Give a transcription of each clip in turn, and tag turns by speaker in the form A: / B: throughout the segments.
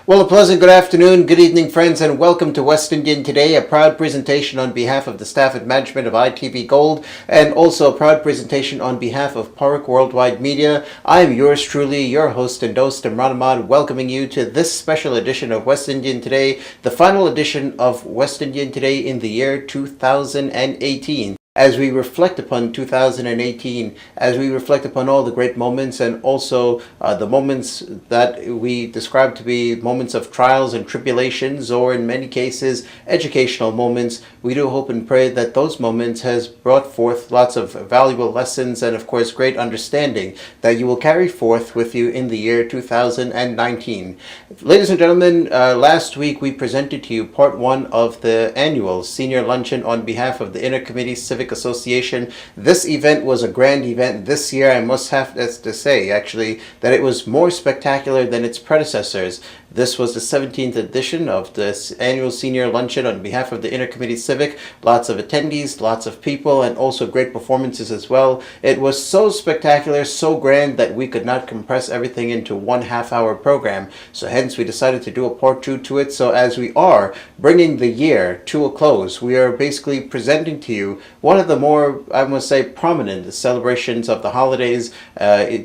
A: Well, a pleasant good afternoon, good evening, friends, and welcome to West Indian Today, a proud presentation on behalf of the staff and management of ITV Gold, and also a proud presentation on behalf of Parak Worldwide Media. I am yours truly, your host and host, Imran Ahmad, welcoming you to this special edition of West Indian Today, the final edition of West Indian Today in the year 2018. As we reflect upon 2018, as we reflect upon all the great moments and also the moments that we describe to be moments of trials and tribulations, or in many cases, educational moments, we do hope and pray that those moments has brought forth lots of valuable lessons and, of course, great understanding that you will carry forth with you in the year 2019. Ladies and gentlemen, last week we presented to you part one of the annual Senior Luncheon on behalf of the Inner Committee Civic Association. This event was a grand event this year. I must have to say, actually, that it was more spectacular than its predecessors. This was the 17th edition of this annual Senior Luncheon on behalf of the Inner Committee Civic. Lots of attendees, lots of people, and also great performances as well. It was so spectacular, so grand that we could not compress everything into 1.5 hour program. So hence we decided to do a part two to it. So as we are bringing the year to a close, we are basically presenting to you one of the more, I must say, prominent celebrations of the holidays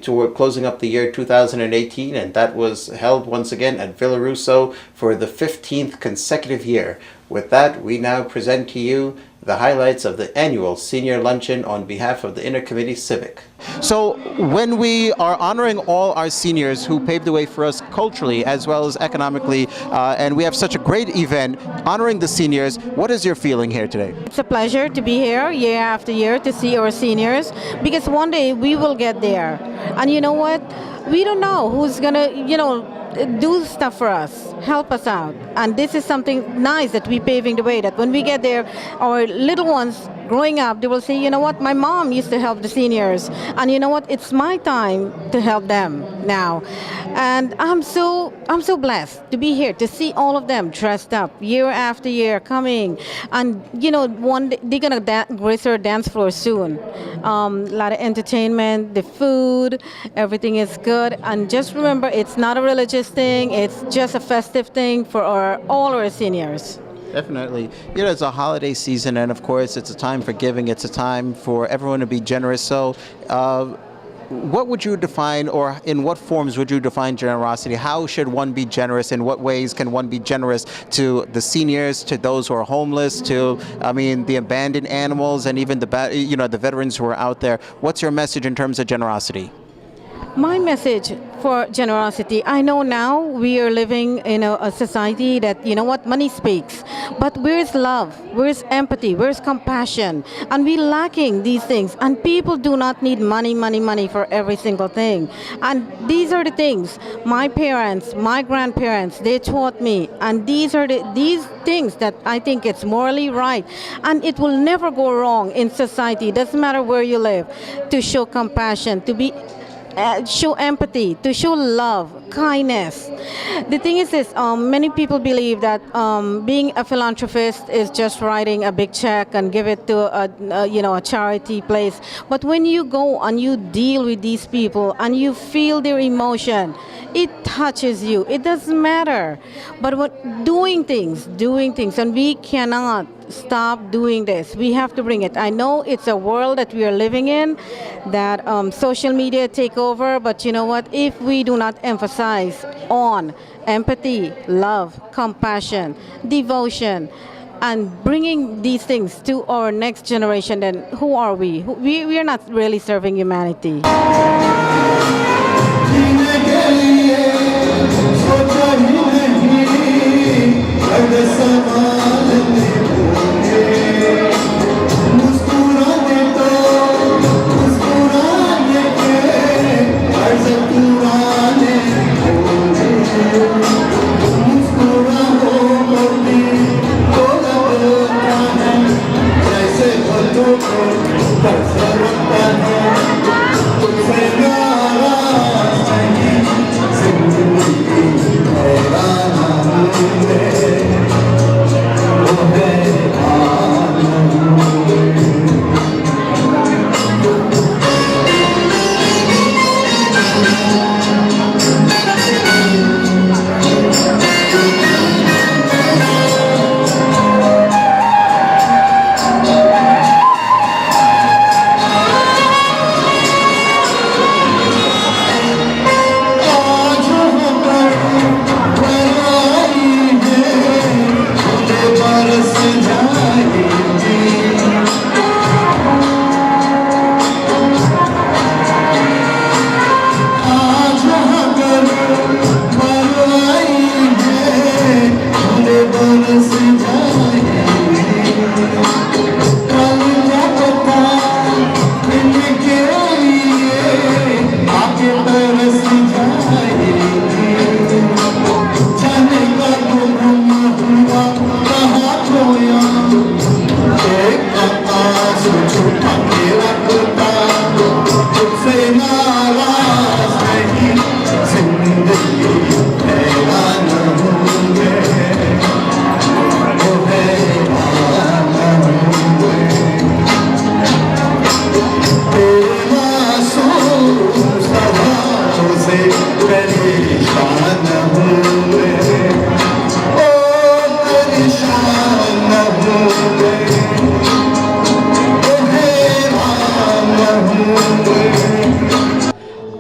A: toward closing up the year 2018, and that was held once again at Villarusso for the 15th consecutive year. With that, we now present to you the highlights of the annual Senior Luncheon on behalf of the Inner Committee Civic. So when we are honoring all our seniors who paved the way for us culturally as well as economically, and we have such a great event honoring the seniors, what is your feeling here today?
B: It's a pleasure to be here year after year to see our seniors, because one day we will get there. And you know what? We don't know who's gonna, do stuff for us, help us out. And this is something nice that we're paving the way, that when we get there, our little ones growing up, they will say, you know what, my mom used to help the seniors, and you know what, it's my time to help them now. And I'm so blessed to be here to see all of them dressed up year after year coming. And one day they're gonna grace our dance floor soon. A lot of entertainment, the food, everything is good. And just remember, it's not a religious thing, it's just a festive thing for all our seniors.
A: Definitely. It's a holiday season, and of course it's a time for giving, it's a time for everyone to be generous. So what would you define, or in what forms would you define generosity? How should one be generous? In what ways can one be generous to the seniors, to those who are homeless, to, the abandoned animals, and even the veterans who are out there? What's your message in terms of generosity?
B: My message for generosity, I know now we are living in a society that, money speaks. But where's love? Where's empathy? Where's compassion? And we're lacking these things. And people do not need money for every single thing. And these are the things my parents, my grandparents, they taught me. And these are these things that I think it's morally right. And it will never go wrong in society. It doesn't matter where you live, to show compassion, to be show empathy, to show love, kindness. The thing is this, many people believe that being a philanthropist is just writing a big check and give it to a charity place. But when you go and you deal with these people and you feel their emotion, it touches you. It doesn't matter. But doing things, and we cannot stop doing this. We have to bring it. I know it's a world that we are living in, that social media take over, but you know what? If we do not emphasize on empathy, love, compassion, devotion, and bringing these things to our next generation, then who are we? We are not really serving humanity.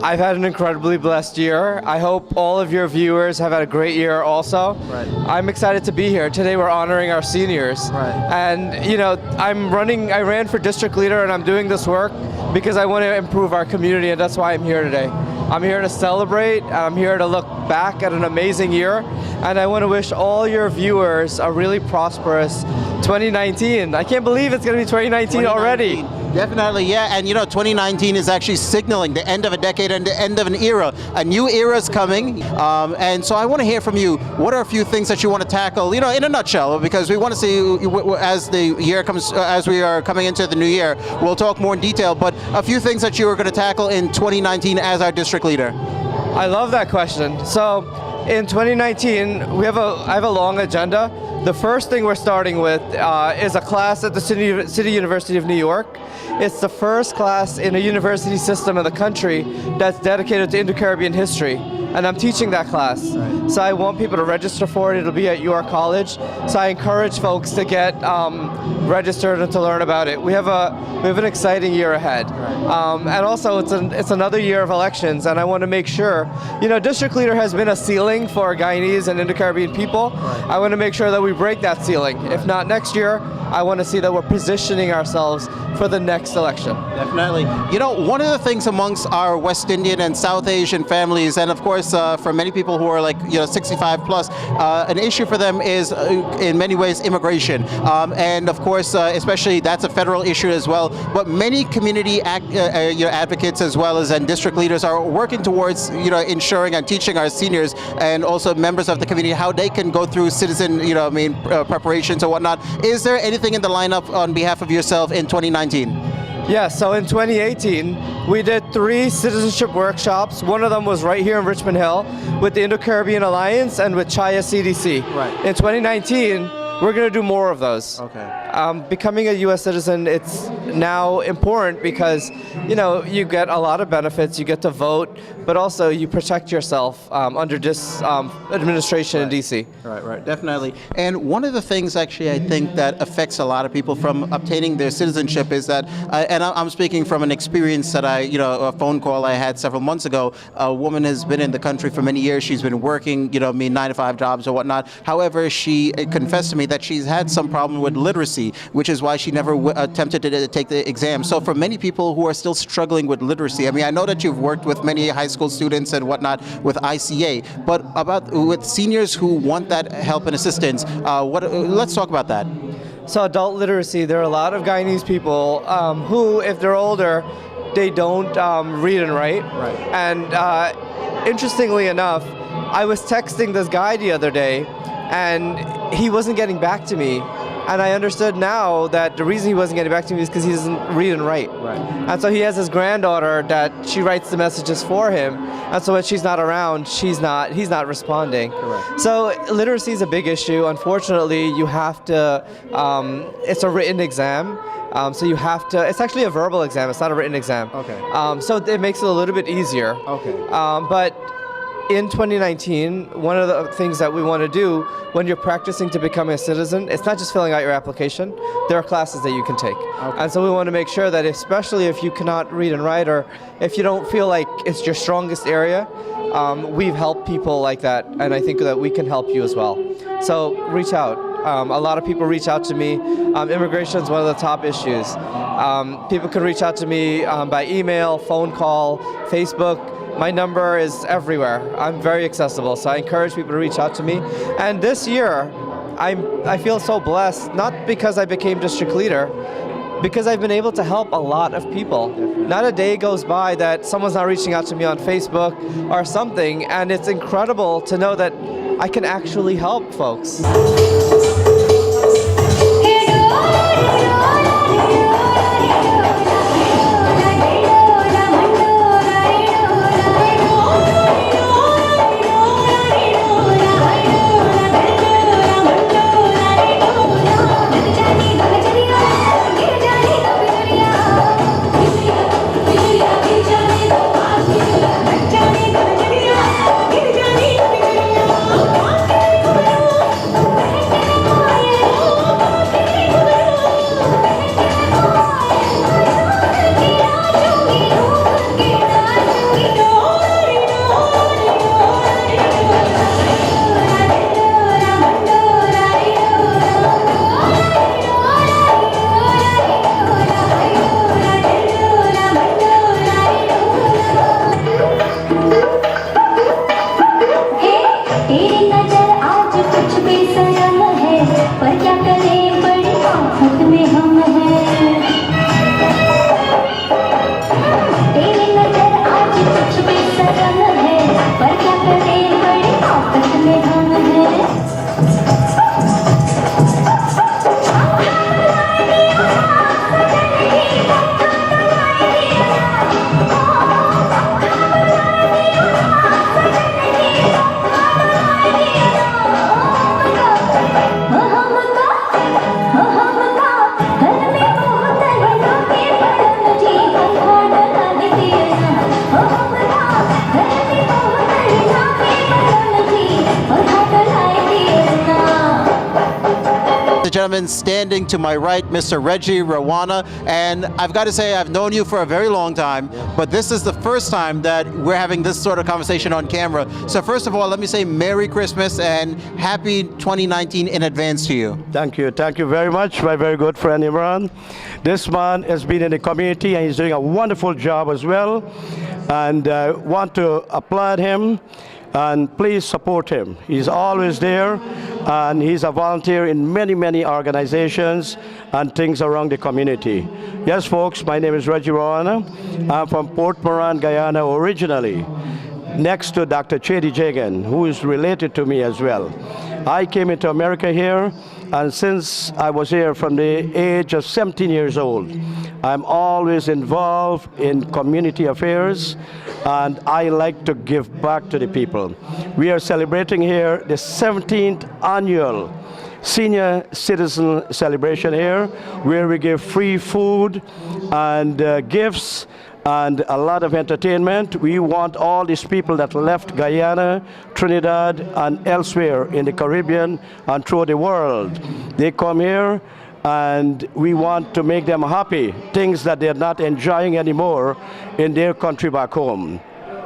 C: I've had an incredibly blessed year. I hope all of your viewers have had a great year also.
A: Right.
C: I'm excited to be here. Today we're honoring our seniors.
A: Right.
C: And you know, I ran for district leader and I'm doing this work because I want to improve our community, and that's why I'm here today. I'm here to celebrate, I'm here to look back at an amazing year, and I want to wish all your viewers a really prosperous 2019. I can't believe it's going to be 2019 already.
A: Definitely, yeah. And you know, 2019 is actually signaling the end of a decade and the end of an era. A new era is coming, and so I want to hear from you. What are a few things that you want to tackle? You know, in a nutshell, because we want to see as the year comes, as we are coming into the new year. We'll talk more in detail, but a few things that you are going to tackle in 2019 as our district leader.
C: I love that question. So, in 2019, I have a long agenda. The first thing we're starting with is a class at the City University of New York. It's the first class in a university system in the country that's dedicated to Indo-Caribbean history, and I'm teaching that class. Right. So I want people to register for it. It'll be at your college. So I encourage folks to get registered and to learn about it. We have an exciting year ahead, right. And also it's another year of elections, and I want to make sure, you know, district leader has been a ceiling for Guyanese and Indo-Caribbean people. Right. I want to make sure that we break that ceiling. Right. If not next year, I want to see that we're positioning ourselves for the next election.
A: Definitely. You know, one of the things amongst our West Indian and South Asian families, and of course for many people who are like, you know, 65 plus, an issue for them is in many ways immigration. And of course, especially that's a federal issue as well. But many community advocates as well as and district leaders are working towards, you know, ensuring and teaching our seniors and also members of the community how they can go through citizen, you know, preparations or whatnot. Is there anything in the lineup on behalf of yourself in 2019?
C: Yeah, so in 2018, we did 3 citizenship workshops. One of them was right here in Richmond Hill with the Indo-Caribbean Alliance and with Chaya CDC.
A: Right.
C: In 2019, we're going to do more of those.
A: Okay.
C: Becoming a U.S. citizen, it's now important because, you know, you get a lot of benefits. You get to vote, but also you protect yourself under this administration in D.C.
A: Right, definitely. And one of the things actually I think that affects a lot of people from obtaining their citizenship is that, and I'm speaking from an experience that a phone call I had several months ago. A woman has been in the country for many years. She's been working, 9-to-5 jobs or whatnot. However, she confessed to me that she's had some problem with literacy, which is why she never attempted to take the exam. So for many people who are still struggling with literacy, I mean, I know that you've worked with many high school students and whatnot with ICA, but with seniors who want that help and assistance, let's talk about that.
C: So adult literacy, there are a lot of Guyanese people who, if they're older, they don't read and write.
A: Right.
C: And interestingly enough, I was texting this guy the other day, and he wasn't getting back to me. And I understood now that the reason he wasn't getting back to me is because he doesn't read and write.
A: Right.
C: And so he has his granddaughter that she writes the messages for him. And so when she's not around, he's not responding.
A: Correct.
C: So literacy is a big issue. Unfortunately, you have to, it's a written exam. So you have to, it's actually a verbal exam, it's not a written exam.
A: Okay.
C: So it makes it a little bit easier.
A: Okay.
C: But in 2019, one of the things that we want to do when you're practicing to become a citizen, it's not just filling out your application, there are classes that you can take.
A: Okay.
C: And so we want to make sure that especially if you cannot read and write, or if you don't feel like it's your strongest area, we've helped people like that, and I think that we can help you as well. So reach out. A lot of people reach out to me. Immigration is one of the top issues. People can reach out to me by email, phone call, Facebook. My number is everywhere. I'm very accessible, so I encourage people to reach out to me. And this year, I feel so blessed, not because I became district leader, because I've been able to help a lot of people. Not a day goes by that someone's not reaching out to me on Facebook or something, and it's incredible to know that I can actually help folks.
A: gentlemen, standing to my right, Mr. Reggie Rawana. And I've got to say, I've known you for a very long time, but this is the first time that we're having this sort of conversation on camera. So first of all, let me say Merry Christmas and Happy 2019 in advance to you.
D: Thank you. Thank you very much, my very good friend Imran. This man has been in the community and he's doing a wonderful job as well. And want to applaud him and please support him. He's always there and he's a volunteer in many, many organizations and things around the community. Yes, folks, my name is Reggie Rawana. I'm from Port Moran, Guyana originally, next to Dr. Chedi Jagan, who is related to me as well. I came into America here, and since I was here from the age of 17 years old, I'm always involved in community affairs, and I like to give back to the people. We are celebrating here the 17th annual Senior Citizen Celebration here, where we give free food and gifts and a lot of entertainment. We want all these people that left Guyana, Trinidad, and elsewhere in the Caribbean and throughout the world. They come here and we want to make them happy, things that they're not enjoying anymore in their country back home.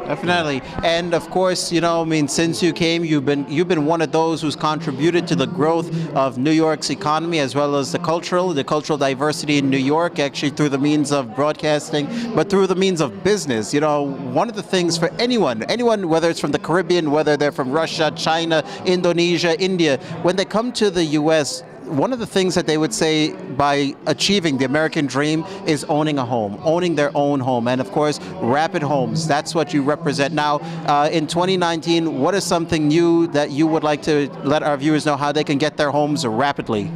A: Definitely. And of course, you know, I mean, since you came, you've been one of those who's contributed to the growth of New York's economy as well as the cultural diversity in New York, actually through the means of broadcasting, but through the means of business. You know, one of the things for anyone, whether it's from the Caribbean, whether they're from Russia, China, Indonesia, India, when they come to the U.S., one of the things that they would say by achieving the American dream is owning a home, owning their own home. And of course, Rapid Homes, that's what you represent. Now, in 2019, what is something new that you would like to let our viewers know how they can get their homes rapidly?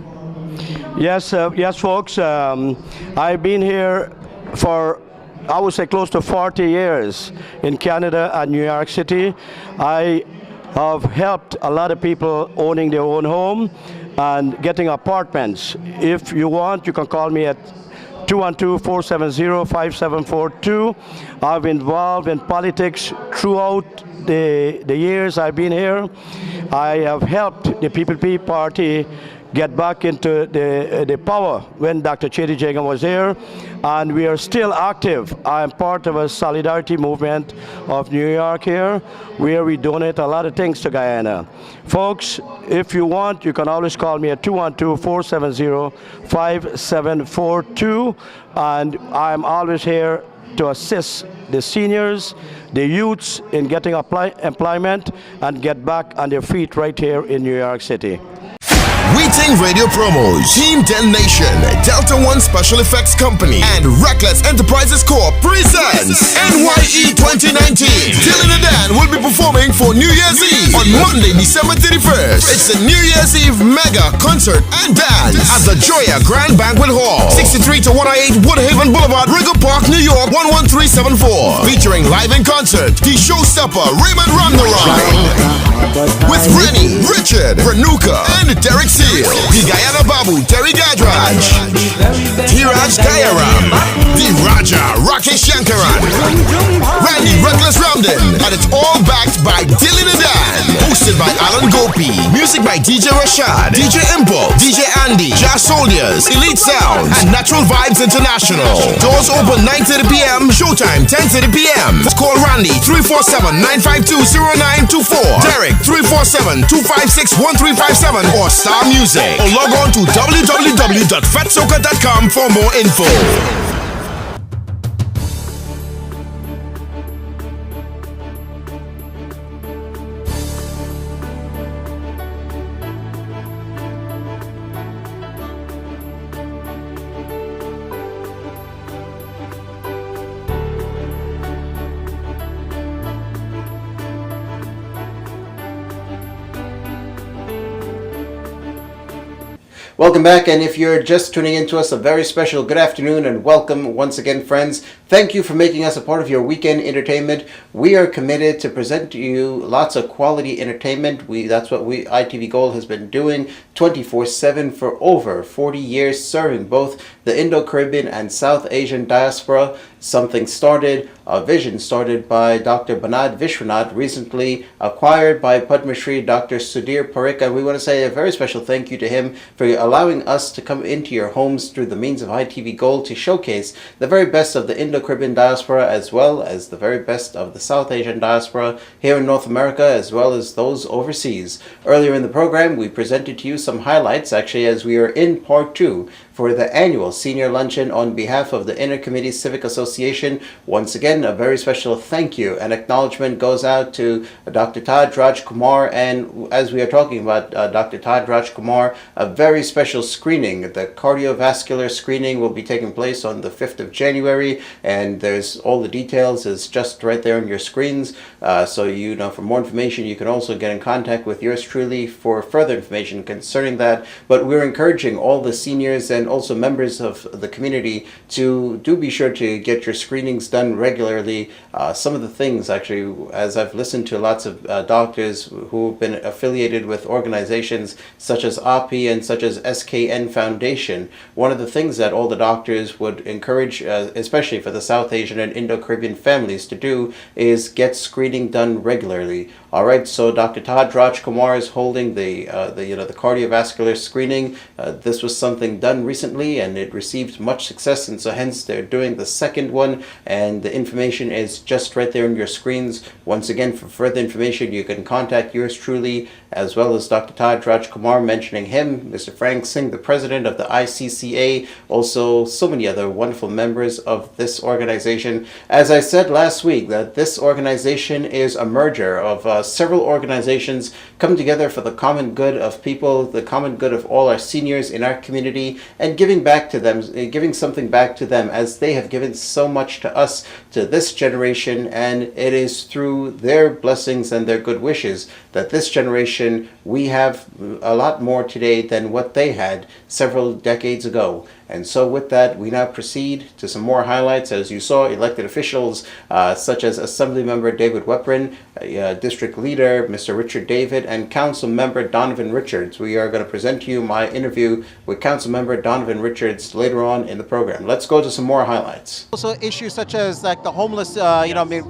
D: Yes, yes, folks. I've been here for, I would say, close to 40 years in Canada and New York City. I have helped a lot of people owning their own home and getting apartments. If you want, you can call me at 212-470-5742. I've been involved in politics throughout the years I've been here. I have helped the PPP party get back into the power when Dr. Chedi Jagan was here, and we are still active. I'm part of a solidarity movement of New York here, where we donate a lot of things to Guyana. Folks, if you want, you can always call me at 212-470-5742, and I'm always here to assist the seniors, the youths in getting employment and get back on their feet right here in New York City.
E: Greeting radio promos. Team Den Nation, Delta One Special Effects Company, and Reckless Enterprises Corp presents NYE 2019. Dylan and Dan will be performing for New Year's Eve on Monday, December 31st. It's a New Year's Eve mega concert and dance at the Joya Grand Banquet Hall, 63 to 108 Woodhaven Boulevard, Riggle Park, New York, 11374. Featuring live in concert, the showstopper Raymond Ramnaran, with Rennie, Richard, Renuka, and Derek Seal. The Guyana Babu, Terry Gadraj, Tiraj Kayaram, the Raja, Rakesh Shankaran, Randy Reckless Ramden, and it's all backed by Dylan and Dan. Hosted by Alan Gopi. Music by DJ Rashad, DJ Impulse, DJ Andy, Jazz Soldiers, Elite Sounds, and Natural Vibes International. Doors open 9:30 p.m., showtime 10:30 p.m. Call Randy 347-952-0924, Derek 347-256-1357, or Star Music, or log on to www.fatsoca.com for more info.
A: Welcome back, and if you're just tuning in to us, a very special good afternoon and welcome once again, friends. Thank you for making us a part of your weekend entertainment. We are committed to present to you lots of quality entertainment. That's what ITV Gold has been doing 24/7 for over 40 years, serving both the Indo-Caribbean and South Asian diaspora something started, a vision started by Dr. Banad Vishwanath, recently acquired by Padma Shri Dr. Sudhir Parikh. And we want to say a very special thank you to him for allowing us to come into your homes through the means of ITV Gold to showcase the very best of the Indo-Caribbean diaspora, as well as the very best of the South Asian diaspora here in North America, as well as those overseas. Earlier in the program, we presented to you some highlights, actually, as we are in part 2 for the annual Senior Luncheon on behalf of the Inter-Committee Civic Association. Once again, a very special thank you and acknowledgement goes out to Dr. Taj Raj Kumar. And as we are talking about Dr. Taj Raj Kumar, a very special screening. The cardiovascular screening will be taking place on the 5th of January, and there's all the details is just right there on your screens. So you know, for more information, you can also get in contact with yours truly for further information concerning that. But we're encouraging all the seniors and also members of the community to be sure to get your screenings done regularly. Some of the things, actually, as I've listened to lots of doctors who've been affiliated with organizations such as API and such as SKN Foundation, one of the things that all the doctors would encourage, especially for the South Asian and Indo-Caribbean families, to do is get screening done regularly. All right, so Dr. Taj Raj Kumar is holding the cardiovascular screening. This was something done recently, and it received much success, and so hence they're doing the second one, and the information is just right there on your screens. Once again, for further information, you can contact yours truly, as well as Dr. Taj Raj Kumar, mentioning him, Mr. Frank Singh, the president of the ICCA, also so many other wonderful members of this organization. As I said last week, that this organization is a merger of several organizations come together for the common good of people, the common good of all our seniors in our community, and giving back to them, giving something back to them, as they have given so much to us, to this generation, and it is through their blessings and their good wishes that this generation, we have a lot more today than what they had several decades ago. And so with that, we now proceed to some more highlights. As you saw, elected officials such as Assemblymember David Weprin, District Leader Mr. Richard David, and Council Member Donovan Richards. We are going to present to you my interview with Council Member Donovan Richards later on in the program. Let's go to some more highlights.
F: Also issues such as like the homeless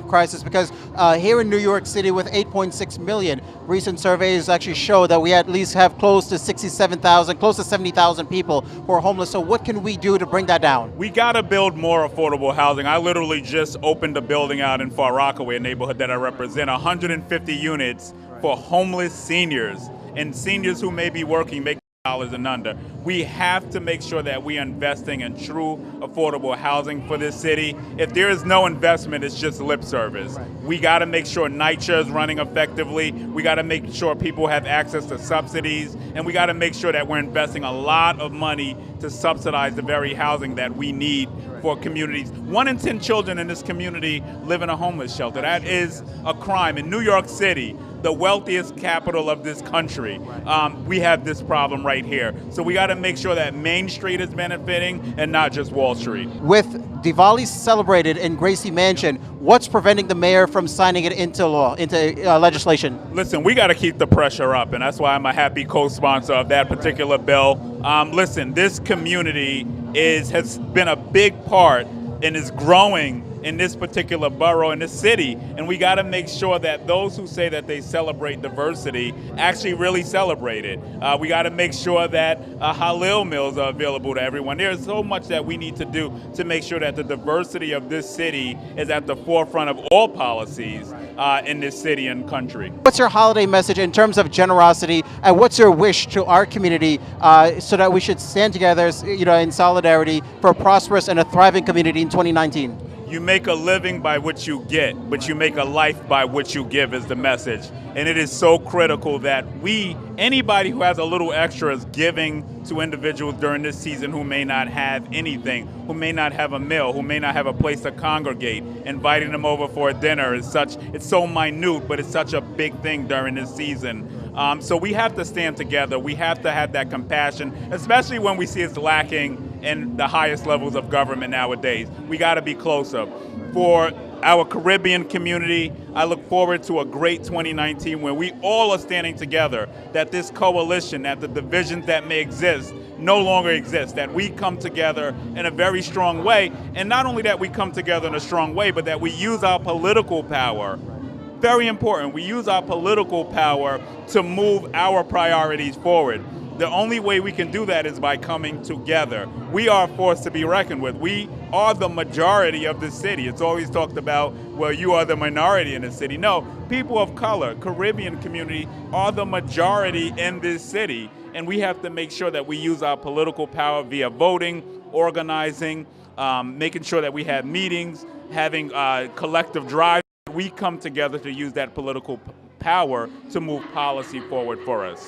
F: crisis, because here in New York City with 8.6 million, recent surveys actually show that we at least have close to 67,000, close to 70,000 people who are homeless. So what can we do to bring that down?
G: We got to build more affordable housing. I literally just opened a building out in Far Rockaway, a neighborhood that I represent, 150 units for homeless seniors and seniors who may be working, making dollars and under. We have to make sure that we are investing in true affordable housing for this city. If there is no investment, it's just lip service. Right. We got to make sure NYCHA is running effectively. We got to make sure people have access to subsidies, and we got to make sure that we're investing a lot of money to subsidize the very housing that we need for communities. 1 in 10 children in this community live in a homeless shelter. That is a crime. In New York City, the wealthiest capital of this country, we have this problem right here. So we got to make sure that Main Street is benefiting and not just Wall Street.
F: With Diwali celebrated in Gracie Mansion, what's preventing the mayor from signing it into law, into legislation?
G: Listen, we got to keep the pressure up, and that's why I'm a happy co-sponsor of that particular bill. Listen, this community has been a big part and is growing in this particular borough, in this city, and we got to make sure that those who say that they celebrate diversity actually really celebrate it. We got to make sure that halal meals are available to everyone. There's so much that we need to do to make sure that the diversity of this city is at the forefront of all policies in this city and country.
F: What's your holiday message in terms of generosity, and what's your wish to our community so that we should stand together, in solidarity for a prosperous and a thriving community in 2019?
G: You make a living by what you get, but you make a life by what you give is the message. And it is so critical that anybody who has a little extra is giving to individuals during this season who may not have anything, who may not have a meal, who may not have a place to congregate. Inviting them over for a dinner it's so minute, but it's such a big thing during this season. So we have to stand together. We have to have that compassion, especially when we see it's lacking in the highest levels of government nowadays. We got to be closer. For our Caribbean community, I look forward to a great 2019 where we all are standing together, that this coalition, that the divisions that may exist no longer exists, that we come together in a very strong way. And not only that we come together in a strong way, but that we use our political power. Very important. We use our political power to move our priorities forward. The only way we can do that is by coming together. We are a force to be reckoned with. We are the majority of the city. It's always talked about, well, you are the minority in the city. No, people of color, Caribbean community are the majority in this city. And we have to make sure that we use our political power via voting, organizing, making sure that we have meetings, having collective drives. We come together to use that political power to move policy forward for us.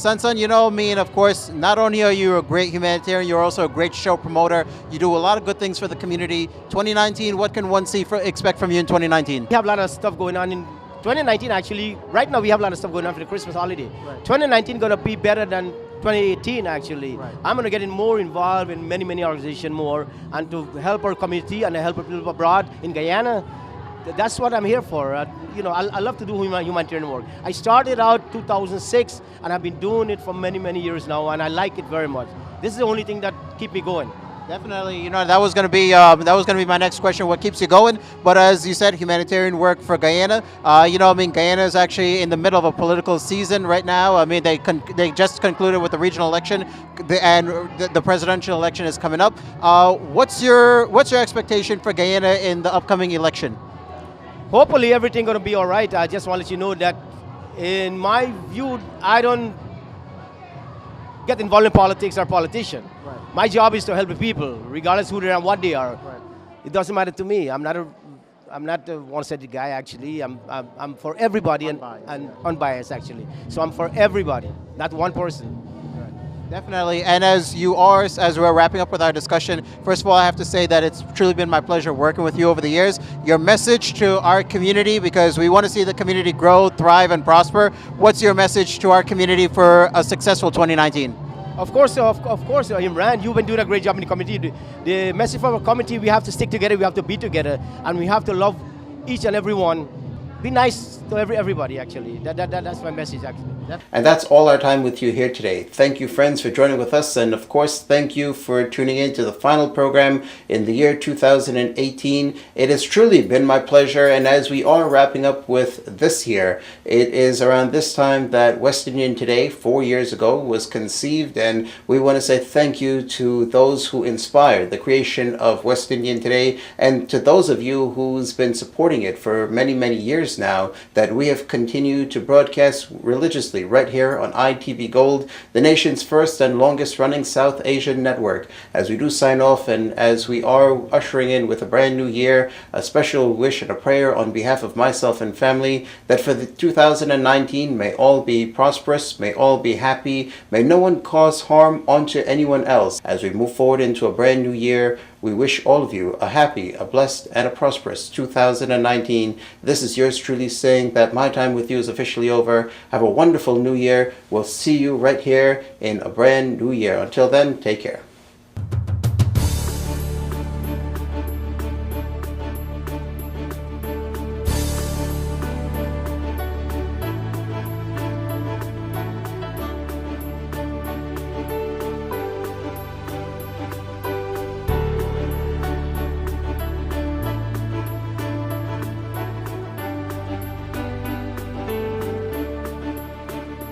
F: Sansan, you know me, and of course, not only are you a great humanitarian, you're also a great show promoter. You do a lot of good things for the community. 2019, what can one expect from you in 2019?
H: We have a lot of stuff going on in 2019. Actually, right now we have a lot of stuff going on for the Christmas holiday. Right. 2019 gonna be better than 2018 actually. Right. I'm gonna get more involved in many organizations more, and to help our community and help people abroad in Guyana. That's what I'm here for. You know, I love to do humanitarian work. I started out 2006, and I've been doing it for many years now, and I like it very much. This is the only thing that keeps me going.
F: Definitely, you know, that was going to be my next question. What keeps you going? But as you said, humanitarian work for Guyana. You know, I mean, Guyana is actually in the middle of a political season right now. I mean, they just concluded with the regional election, and the presidential election is coming up. What's your expectation for Guyana in the upcoming election?
H: Hopefully everything gonna be all right. I just want to let you know that in my view, I don't get involved in politics or politician. Right. My job is to help the people, regardless who they are and what they are. Right. It doesn't matter to me. I'm not a one-sided guy actually. I'm for everybody and unbiased actually. So I'm for everybody, not one person.
F: Definitely, and as we're wrapping up with our discussion, first of all, I have to say that it's truly been my pleasure working with you over the years. Your message to our community, because we want to see the community grow, thrive, and prosper. What's your message to our community for a successful 2019?
H: Of course, Imran, you've been doing a great job in the community. The message for our community, we have to stick together, we have to be together, and we have to love each and every one be nice to everybody. Actually, that's my message. Actually.
A: And that's all our time with you here today. Thank you, friends, for joining with us. And of course, thank you for tuning in to the final program in the year 2018. It has truly been my pleasure. And as we are wrapping up with this year, it is around this time that West Indian Today, 4 years ago, was conceived. And we want to say thank you to those who inspired the creation of West Indian Today, and to those of you who's been supporting it for many, many years now, that we have continued to broadcast religiously right here on ITV Gold, the nation's first and longest running South Asian network. As we do sign off and as we are ushering in with a brand new year, a special wish and a prayer on behalf of myself and family that for the 2019 may all be prosperous, may all be happy, may no one cause harm onto anyone else. As we move forward into a brand new year, we wish all of you a happy, a blessed, and a prosperous 2019. This is yours truly saying that my time with you is officially over. Have a wonderful new year. We'll see you right here in a brand new year. Until then, take care.